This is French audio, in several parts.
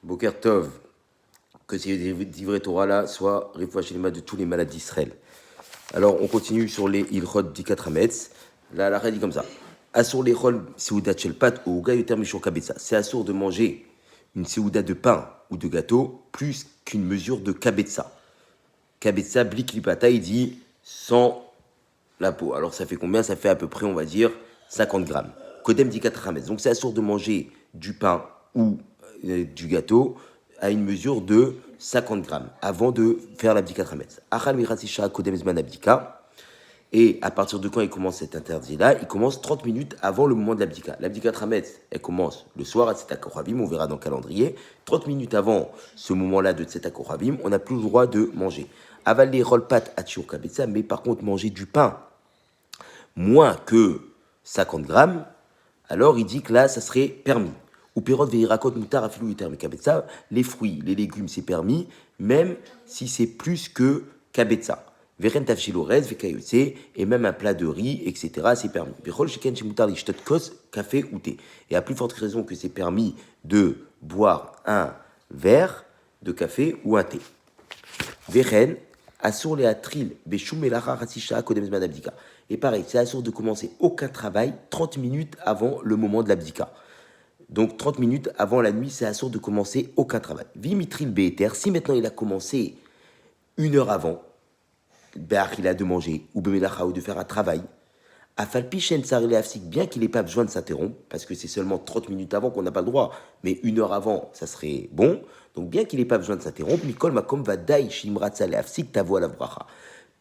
Boker Tov, que ces livrets Torah-là soient réfouachés chez les malades de tous les malades d'Israël. Alors, on continue sur les Ilchot Dikat Hametz. Là, la dit comme ça. Assur les rôles Seudat Shelpat ou Gayoter Mishur Kabetza. C'est assur de manger une Seuda de pain ou de gâteau plus qu'une mesure de Kabetza. Kabetza, Blikipata, il dit sans la peau. Alors, ça fait combien? Ça fait à peu près, on va dire, 50 grammes. Kodem Dikat Hametz. Donc, c'est assur de manger du pain ou du gâteau à une mesure de 50 grammes avant de faire l'abdika trametz. Achal mirasisha kodem zman abdika. Et à partir de quand il commence cet interdit-là? Il commence 30 minutes avant le moment de l'abdika. L'abdika trametz, elle commence le soir à Tzeta Koravim, on verra dans le calendrier. 30 minutes avant ce moment-là de Tzeta Koravim, on n'a plus le droit de manger. Avaler rolpat atchur kabetza, mais par contre manger du pain moins que 50 grammes, alors il dit que là, ça serait permis. Ou pirot veirakot mutar afilou yuter kabetza, les fruits, les légumes, c'est permis, même si c'est plus que kabetza. Veren tafshilorez, vekayotse, et même un plat de riz, etc., c'est permis. Vechol sheken shemutar lishtot kos, café ou thé. Et à plus forte raison que c'est permis de boire un verre de café ou un thé. Veren, assur le atril, beshum melacha ratisha kodem zman abdika. Et pareil, c'est assur de commencer aucun travail 30 minutes avant le moment de l'abdika. Donc 30 minutes avant la nuit, c'est assur de commencer aucun travail. Vimitril be'eter, si maintenant il a commencé une heure avant, il a de manger, ou bemelacha, ou de faire un travail, afalpichen sarele afsik, bien qu'il n'ait pas besoin de s'interrompre, parce que c'est seulement 30 minutes avant qu'on n'a pas le droit, mais une heure avant, ça serait bon, donc bien qu'il n'ait pas besoin de s'interrompre, Mikol makom va dai shimratza le afsik tavo la bracha.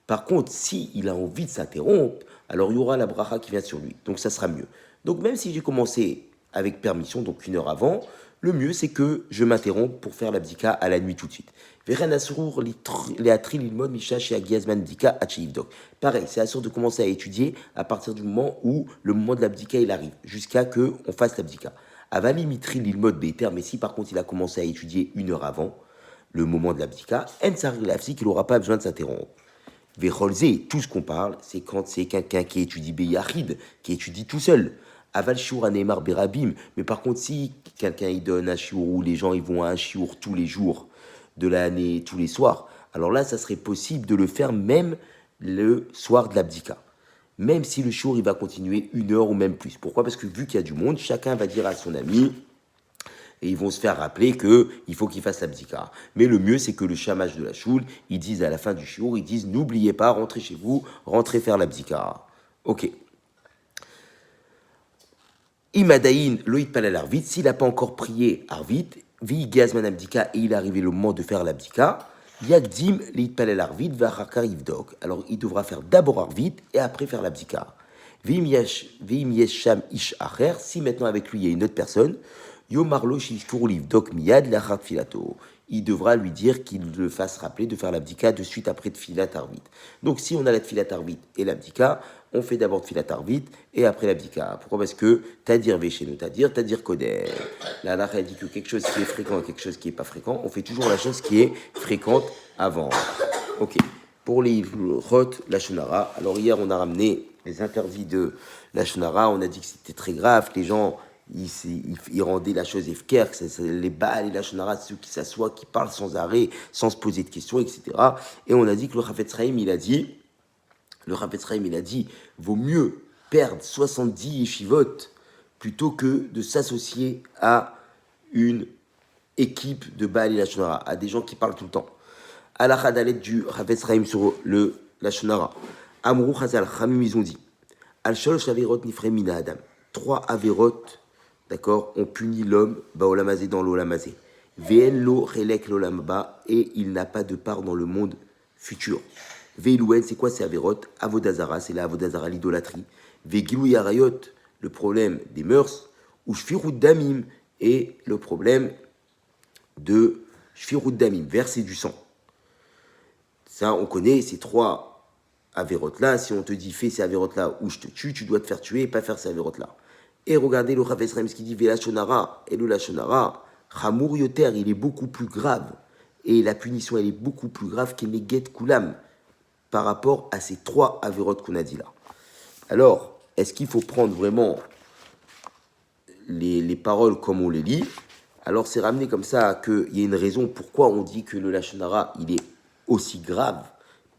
Par contre, s'il a envie de s'interrompre, alors il y aura la bracha qui vient sur lui, donc ça sera mieux. Donc même si j'ai commencé avec permission, donc une heure avant, le mieux c'est que je m'interrompe pour faire l'abdika à la nuit tout de suite. Pareil, c'est assur de commencer à étudier à partir du moment où le moment de l'abdika il arrive, jusqu'à qu'on fasse l'abdika. Avali mitri l'ilmod beter, mais si par contre il a commencé à étudier une heure avant le moment de l'abdika, en saril l'afsik, il n'aura pas besoin de s'interrompre. Vecholze, tout ce qu'on parle, c'est quand c'est quelqu'un qui étudie Beyachid, qui étudie tout seul. Aval Shiour Aneemar Berabim. Mais par contre, si quelqu'un il donne un Shiour où les gens ils vont à un Shiour tous les jours de l'année, tous les soirs, alors là, ça serait possible de le faire même le soir de l'abdika. Même si le Shiour il va continuer une heure ou même plus. Pourquoi? Parce que vu qu'il y a du monde, chacun va dire à son ami. Et ils vont se faire rappeler qu'il faut qu'ils fassent l'abdika. Mais le mieux, c'est que le chamage de la choule, ils disent à la fin du shiur, ils disent n'oubliez pas, rentrez chez vous, rentrez faire l'abdika. Ok. Imadaïn, loït palal arvit, s'il n'a pas encore prié arvit, vi gazman abdika, et il est arrivé le moment de faire l'abdika, yagdim loït palal arvit, va hakar ivdok. Alors il devra faire d'abord arvit et après faire l'abdika. Vim yesham ish acher, si maintenant avec lui il y a une autre personne, Yomarlo shishkuruliv dok miyad lachak filato. Il devra lui dire qu'il le fasse rappeler de faire l'abdika de suite après Tfilat Arvit. Donc si on a la Tfilat Arvit et l'abdika, on fait d'abord Tfilat Arvit et après l'abdika. Pourquoi? Parce que Tadir Véchéno, Tadir Kodem. La halakha dit que quelque chose qui est fréquent et quelque chose qui n'est pas fréquent, on fait toujours la chose qui est fréquente avant. Ok. Pour les Rot, la Shonara, alors hier on a ramené les interdits de la Shonara, on a dit que c'était très grave, les gens ils rendaient la chose efker, les Baal et la Shonara, ceux qui s'assoient, qui parlent sans arrêt, sans se poser de questions, etc. Et on a dit que le Chafetz Chaim, il a dit, vaut mieux perdre 70 yeshivot plutôt que de s'associer à une équipe de Baal et la Shonara, à des gens qui parlent tout le temps. Alakha dalet du Chafetz Chaim sur la Shonara. Amrou Chazal, Chamim, ils ont dit, Al Sholosh Averot Nifre Mina Adam. 3 Averot, d'accord, on punit l'homme, Baolamazé dans l'Olamazé. Vn lo relek l'Olamba, et il n'a pas de part dans le monde futur. Veilouen, c'est quoi ces Averot? Avodazara, c'est la Avodazara, l'idolâtrie. Vegilou Yarayot, le problème des mœurs. Ou Shfirut Damim, et le problème de Shfirut Damim, verser du sang. Ça, on connaît ces 3 Averot-là. Si on te dit fais ces Averot-là ou je te tue, tu dois te faire tuer et pas faire ces Averot-là. Et regardez le Chafetz Chaim qui dit Vela Shonara, et le la Shonara, Chamour Yoter, il est beaucoup plus grave. Et la punition, elle est beaucoup plus grave qu'Eneget Kulam par rapport à ces 3 Averot qu'on a dit là. Alors, est-ce qu'il faut prendre vraiment les paroles comme on les lit, Alors c'est ramené comme ça qu'il y a une raison pourquoi on dit que le Lachon Hara, il est aussi grave,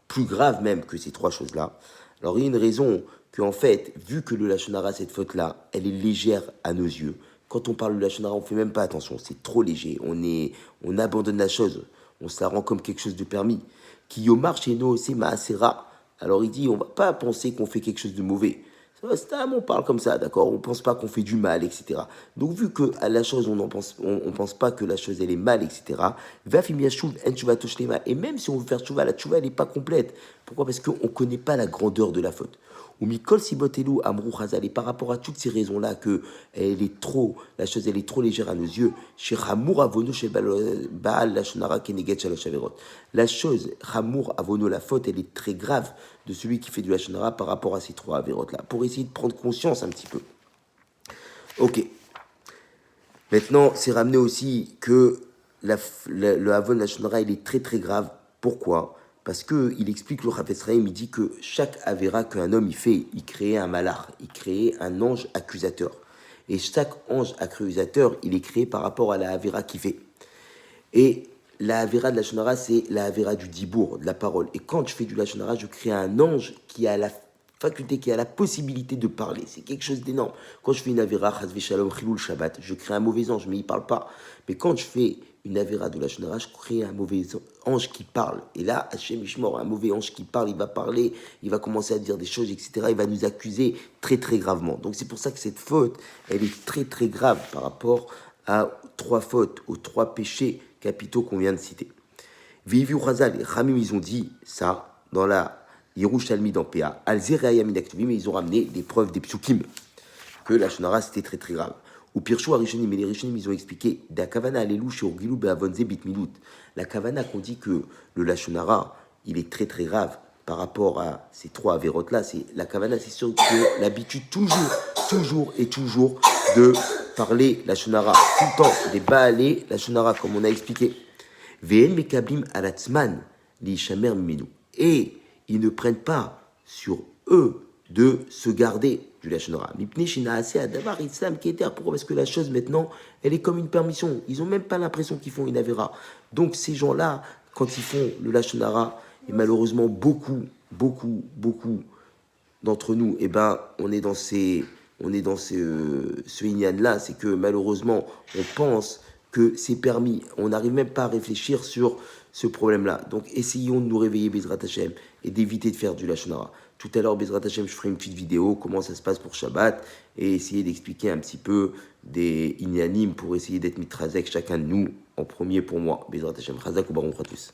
plus grave même que ces trois choses-là. Alors il y a une raison qu'en fait, vu que le Lachon Hara, cette faute-là, elle est légère à nos yeux, quand on parle de Lachon Hara, on ne fait même pas attention, c'est trop léger, on abandonne la chose, on se la rend comme quelque chose de permis. Qui yomar chez nous aussi maasera. Alors il dit, on ne va pas penser qu'on fait quelque chose de mauvais. On parle comme ça, d'accord. On pense pas qu'on fait du mal, etc. Donc vu que à la chose, on pense pas que la chose elle est mal, etc. Va finir chouv, en tu vas toucher les mains. Et même si on veut faire tchouva, la tchouva elle est pas complète. Pourquoi? Parce qu'on connaît pas la grandeur de la faute. Ou mikol sibotelu amrou chazal. Et par rapport à toutes ces raisons-là que la chose elle est trop légère à nos yeux. Chez Hamour avono chez Baal la shonara keneget shalosh averot. La chose Hamour avono, la faute elle est très grave de celui qui fait du Lachon Hara par rapport à ces trois avérotes-là, pour essayer de prendre conscience un petit peu. Ok. Maintenant, c'est ramené aussi que le Havon Lachon Hara, il est très très grave. Pourquoi? Parce qu'il explique le Chafetz Chaim, il dit que chaque avéra qu'un homme il fait, il crée un malach, il crée un ange accusateur. Et chaque ange accusateur, il est créé par rapport à la avéra qu'il fait. Et la Havera de la Shonara, c'est la Havera du Dibour, de la parole. Et quand je fais du Lachon Hara, je crée un ange qui a la faculté, qui a la possibilité de parler. C'est quelque chose d'énorme. Quand je fais une Havera, Chazve Shalom, Chilul Shabbat, je crée un mauvais ange, mais il ne parle pas. Mais quand je fais une Havera de Lachon Hara, je crée un mauvais ange qui parle. Et là, Hachem Ishmor, un mauvais ange qui parle, il va parler, il va commencer à dire des choses, etc. Il va nous accuser très très gravement. Donc c'est pour ça que cette faute, elle est très très grave par rapport à trois fautes, aux trois péchés capitaux qu'on vient de citer. Vivi Razal et Ramim, ils ont dit ça dans la Yerushalmi dans PA. Alzereaya Minaktuvim, mais ils ont ramené des preuves des psukim, que la Shonara c'était très très grave. Ou Pirchou Arishonim, mais les Rishonim, ils ont expliqué Da Kavana Alelu Shurgilu Beavonze Bitmilut. La Kavana qu'on dit que le Lachon Hara, il est très très grave par rapport à ces trois avérotes-là, c'est la Kavana, c'est sûr que l'habitude toujours de parler Lachon Hara, tout le temps, des baalés Lachon Hara, comme on a expliqué. Ve'en mekablim alatzman li shamer mimenu. Et ils ne prennent pas sur eux de se garder du Lachon Hara. Mipnei shinaase adavar islam keter. Pourquoi? Parce que la chose maintenant, elle est comme une permission. Ils n'ont même pas l'impression qu'ils font une avéra. Donc ces gens-là, quand ils font le Lachon Hara, et malheureusement beaucoup d'entre nous, eh ben, on est dans ce Inyan-là, c'est que malheureusement, on pense que c'est permis. On n'arrive même pas à réfléchir sur ce problème-là. Donc, essayons de nous réveiller, Bezrat Hashem, et d'éviter de faire du Lachon Hara. Tout à l'heure, Bezrat Hashem, je ferai une petite vidéo, comment ça se passe pour Shabbat, et essayer d'expliquer un petit peu des Inyanim pour essayer d'être mitrazek chacun de nous, en premier pour moi. Bezrat Hashem, Chazak ou Baron Kratus.